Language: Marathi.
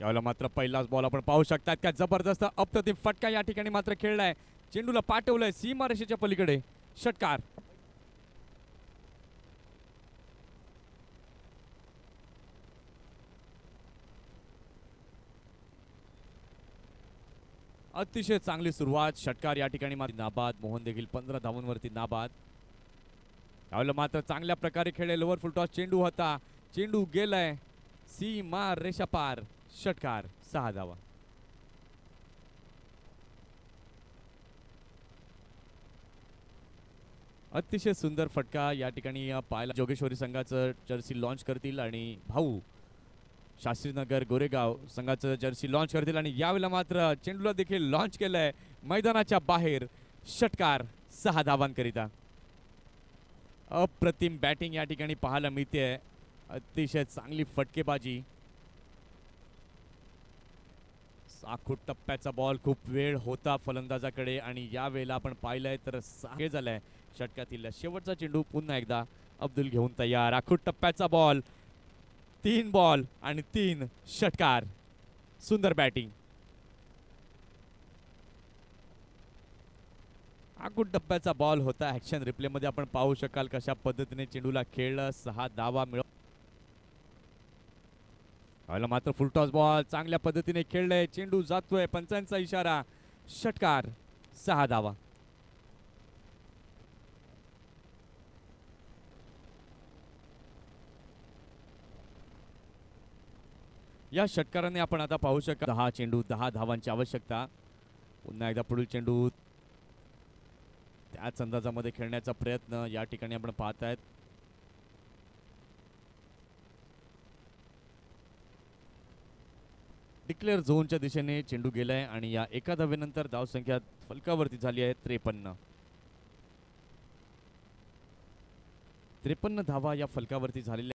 यावेळेला मात्र पहिलाच बॉल आपण पाहू शकतात का जबरदस्त अप्रतिम फटका या ठिकाणी मात्र खेळलाय. चेंडूला पाठवलंय सीमारेषेच्या पलीकडे. षटकार. अतिशय चांगली सुरुवात. षटकार या ठिकाणी मात्र नाबाद. मोहन देखील 15 धावांवरती नाबाद. यावेळेला मात्र चांगल्या प्रकारे खेळले. लोअर फुल टॉस चेंडू होता. चेंडू गेलाय सीमा रेषा पार. षटकार. 6 धावा. अतिशय सुंदर फटका या ठिकाणी पाहायला. जोगेश्वरी संघाचं जर्सी लॉन्च करतील आणि भाऊ शास्त्रीनगर गोरेगाव संघाचं जर्सी लॉन्च करतील आणि यावेळेला मात्र चेंडूला देखील लॉन्च केलंय मैदानाच्या बाहेर. षटकार. 6 धावांकरिता. अप्रतिम बॅटिंग या ठिकाणी पाहायला मिळते. अतिशय चांगली फटकेबाजी. आखूट टप्प्याचा बॉल. खूप वेळ होता फलंदाजाकडे आणि या वेळेला आपण पाहिलंय तर हे झालंय. षटकातील शेवटचा चेंडू पुन्हा एकदा अब्दुल घेऊन तयार. आखूट टप्प्याचा बॉल. 3 बॉल आणि 3 षटकार. सुंदर बॅटिंग. आखूट टप्प्याचा बॉल होता. ऍक्शन रिप्ले मध्ये आपण पाहू शकाल कशा पद्धतीने चेंडूला खेळलं. 6 धावा मिळव. मात्र फुलटॉस बॉल चांगल्या पद्धतीने खेळलंय. चेंडू जातोय. पंचांचा इशारा. षटकार. 6 धावा. या षटकाराने आपण आता पाहू शकता 10 चेंडू 10 धावांची आवश्यकता. पुन्हा एकदा पुढील चेंडू त्याच अंदाजामध्ये खेळण्याचा प्रयत्न या ठिकाणी आपण पाहतायत. डिक्लेअर झोनच्या दिशेने चेंडू गेलाय आणि या एका धावेनंतर धावसंख्या फलकावरती झाली आहे 53. 53 धावा या फलकावरती झालेल्या